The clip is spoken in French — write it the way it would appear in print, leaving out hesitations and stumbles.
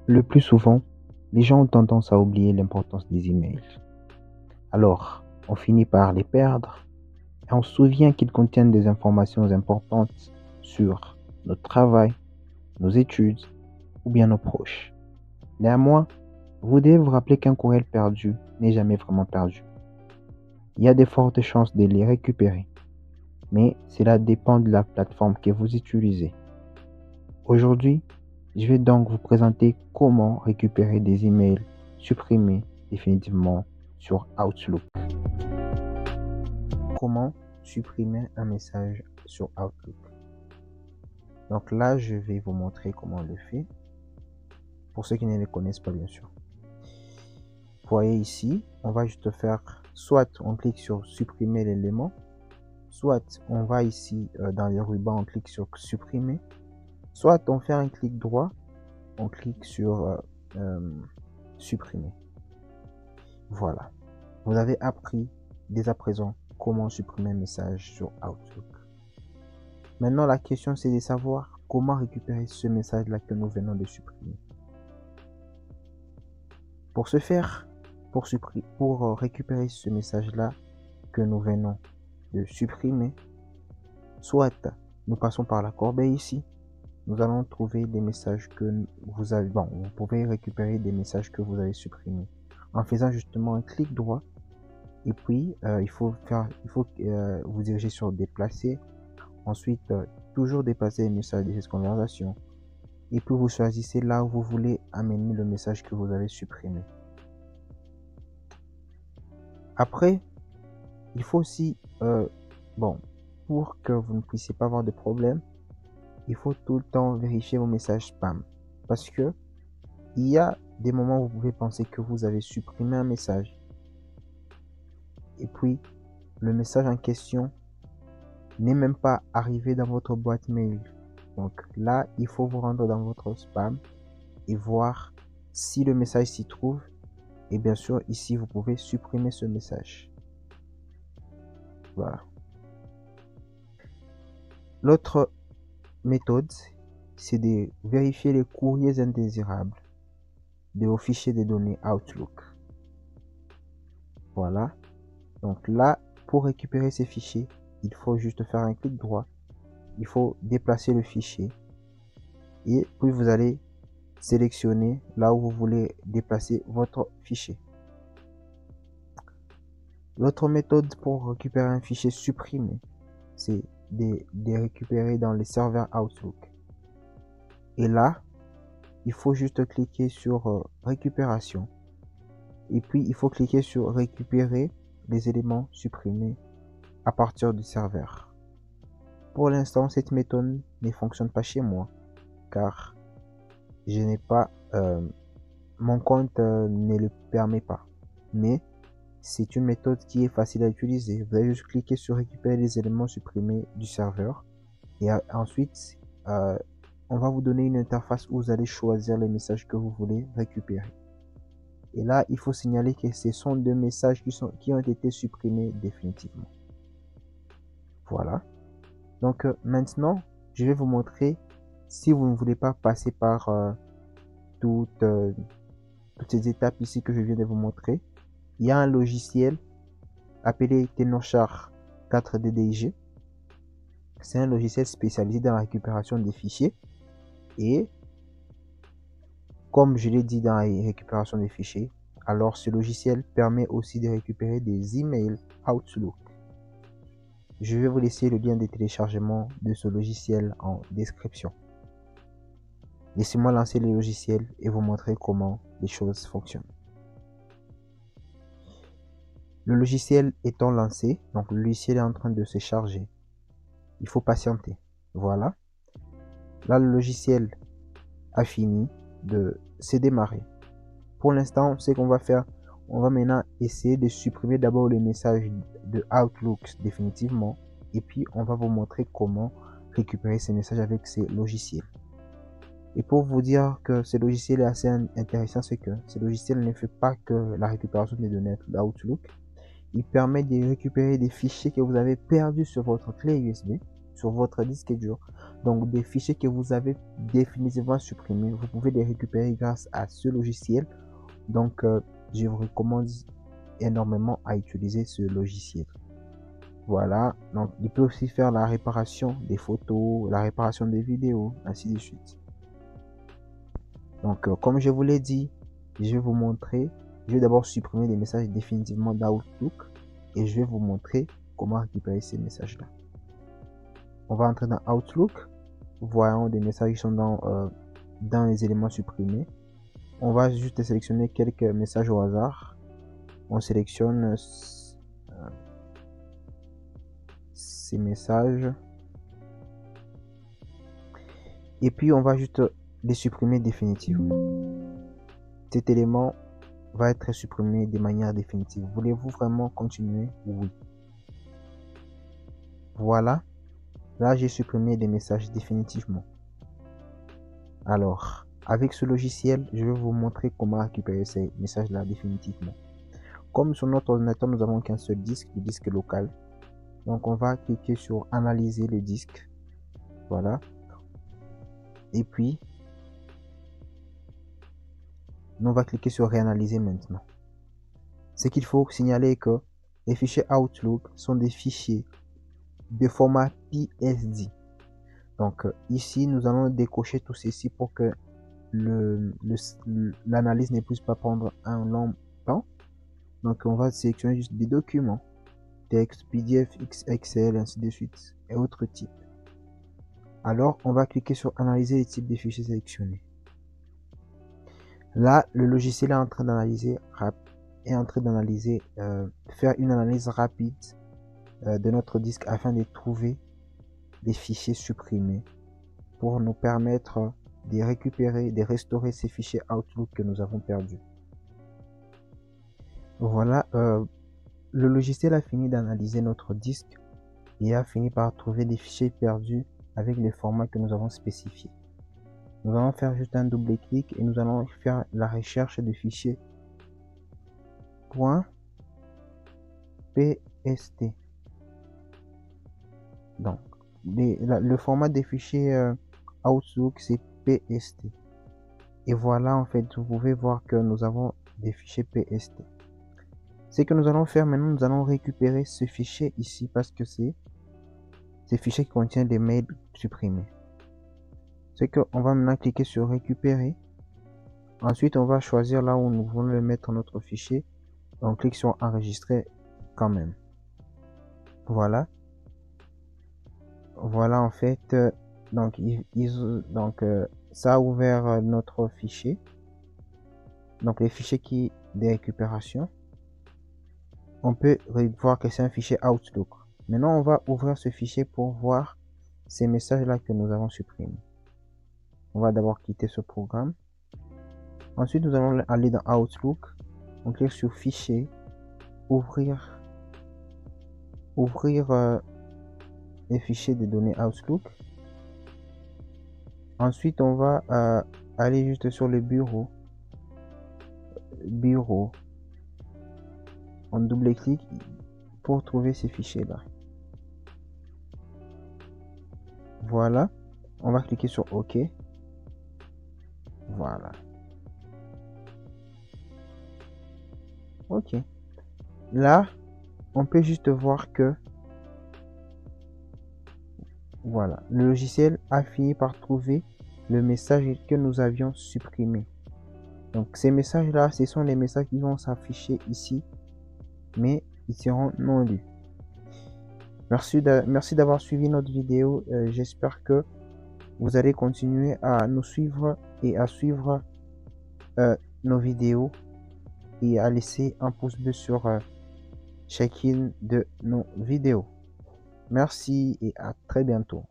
Le plus souvent, les gens ont tendance à oublier l'importance des emails. Alors, on finit par les perdre et on se souvient qu'ils contiennent des informations importantes sur notre travail, nos études ou bien nos proches. Néanmoins, vous devez vous rappeler qu'un courriel perdu n'est jamais vraiment perdu. Il y a de fortes chances de les récupérer, mais cela dépend de la plateforme que vous utilisez. Aujourd'hui, je vais donc vous présenter comment récupérer des emails supprimés définitivement sur Outlook. Comment supprimer un message sur Outlook? Donc là, je vais vous montrer comment on le fait. Pour ceux qui ne le connaissent pas, bien sûr. Vous voyez ici, on va juste faire, soit on clique sur supprimer l'élément, soit on va ici dans les rubans, on clique sur supprimer, soit on fait un clic droit, on clique sur supprimer. Voilà. Vous avez appris dès à présent comment supprimer un message sur Outlook. Maintenant, la question c'est de savoir comment récupérer ce message-là que nous venons de supprimer. Pour ce faire, pour récupérer ce message-là que nous venons de supprimer, soit nous passons par la corbeille ici, nous allons trouver des messages que vous avez, vous pouvez récupérer des messages que vous avez supprimés en faisant justement un clic droit et puis il faut vous diriger sur déplacer, ensuite toujours déplacer les messages de cette conversation et puis vous choisissez là où vous voulez amener le message que vous avez supprimé. Après, il faut aussi pour que vous ne puissiez pas avoir de problème, il faut tout le temps vérifier vos messages spam parce que il y a des moments où vous pouvez penser que vous avez supprimé un message et puis le message en question n'est même pas arrivé dans votre boîte mail. Donc là, il faut vous rendre dans votre spam et voir si le message s'y trouve. Et bien sûr, ici, vous pouvez supprimer ce message. Voilà. L'autre méthode, c'est de vérifier les courriers indésirables de vos fichiers de données Outlook. Voilà. Donc là, pour récupérer ces fichiers, il faut juste faire un clic droit. Il faut déplacer le fichier. Et puis vous allez sélectionner là où vous voulez déplacer votre fichier. L'autre méthode pour récupérer un fichier supprimé, c'est de récupérer dans les serveurs Outlook. Et là, il faut juste cliquer sur récupération. Et puis, il faut cliquer sur récupérer les éléments supprimés à partir du serveur. Pour l'instant, cette méthode ne fonctionne pas chez moi, car je n'ai pas, mon compte ne le permet pas. Mais c'est une méthode qui est facile à utiliser. Vous allez juste cliquer sur récupérer les éléments supprimés du serveur. Et ensuite, on va vous donner une interface où vous allez choisir les messages que vous voulez récupérer. Et là, il faut signaler que ce sont deux messages qui ont été supprimés définitivement. Voilà. Donc maintenant, je vais vous montrer, si vous ne voulez pas passer par toutes ces étapes ici que je viens de vous montrer, il y a un logiciel appelé Tenorshare 4DDIG. C'est un logiciel spécialisé dans la récupération des fichiers. Et comme je l'ai dit dans la récupération des fichiers, alors ce logiciel permet aussi de récupérer des emails Outlook. Je vais vous laisser le lien de téléchargement de ce logiciel en description. Laissez-moi lancer le logiciel et vous montrer comment les choses fonctionnent. Le logiciel étant lancé, donc le logiciel est en train de se charger. Il faut patienter. Voilà. Là, le logiciel a fini de se démarrer. Pour l'instant, ce qu'on va faire, on va maintenant essayer de supprimer d'abord les messages de Outlook définitivement. Et puis, on va vous montrer comment récupérer ces messages avec ces logiciels. Et pour vous dire que ce logiciel est assez intéressant, c'est que ce logiciel ne fait pas que la récupération des données d'Outlook. Il permet de récupérer des fichiers que vous avez perdus sur votre clé USB. sur votre disque dur. Donc des fichiers que vous avez définitivement supprimés, vous pouvez les récupérer grâce à ce logiciel. Donc je vous recommande énormément à utiliser ce logiciel. Voilà, donc il peut aussi faire la réparation des photos, la réparation des vidéos, ainsi de suite. Donc comme je vous l'ai dit, je vais vous montrer, je vais d'abord supprimer les messages définitivement d'Outlook et je vais vous montrer comment récupérer ces messages là. On va entrer dans Outlook, voyons des messages qui sont dans les éléments supprimés. On va juste sélectionner quelques messages au hasard. On sélectionne ces messages et puis on va juste les supprimer définitivement. Cet élément va être supprimé de manière définitive. Voulez-vous vraiment continuer? Oui. Voilà, là j'ai supprimé des messages définitivement. Alors avec ce logiciel, je vais vous montrer comment récupérer ces messages là définitivement. Comme sur notre ordinateur nous avons qu'un seul disque, le disque local, donc on va cliquer sur analyser le disque. Voilà, et puis on va cliquer sur réanalyser maintenant. Ce qu'il faut signaler est que les fichiers Outlook sont des fichiers de format PSD. Donc ici nous allons décocher tout ceci pour que l'analyse ne puisse pas prendre un long temps. Donc on va sélectionner juste des documents, texte, PDF, Excel, ainsi de suite, et autres types. Alors on va cliquer sur analyser les types de fichiers sélectionnés. Là le logiciel est en train d'analyser, faire une analyse rapide de notre disque afin de trouver des fichiers supprimés pour nous permettre de récupérer, de restaurer ces fichiers Outlook que nous avons perdus. Voilà, le logiciel a fini d'analyser notre disque et a fini par trouver des fichiers perdus avec les formats que nous avons spécifiés. Nous allons faire juste un double clic et nous allons faire la recherche de fichiers .pst. Donc le format des fichiers Outlook c'est PST. Et voilà, en fait vous pouvez voir que nous avons des fichiers PST. Ce que nous allons faire maintenant, nous allons récupérer ce fichier ici parce que c'est ces fichiers qui contiennent des mails supprimés. C'est que on va maintenant cliquer sur récupérer. Ensuite on va choisir là où nous voulons le mettre notre fichier. On clique sur enregistrer quand même. Voilà. Voilà, en fait donc ça a ouvert notre fichier, donc les fichiers des récupérations. On peut voir que c'est un fichier Outlook. Maintenant on va ouvrir ce fichier pour voir ces messages là que nous avons supprimés. On va d'abord quitter ce programme. Ensuite nous allons aller dans Outlook. On clique sur fichier, ouvrir les fichiers de données Outlook. Ensuite on va aller juste sur le bureau, on double-clique pour trouver ces fichiers là. Voilà, on va cliquer sur OK. Voilà. OK. Là, on peut juste voir que voilà, le logiciel a fini par trouver le message que nous avions supprimé. Donc ces messages là, ce sont les messages qui vont s'afficher ici, mais ils seront non lus. Merci d'avoir suivi notre vidéo. J'espère que vous allez continuer à nous suivre et à suivre nos vidéos et à laisser un pouce bleu sur chacune de nos vidéos. Merci et à très bientôt.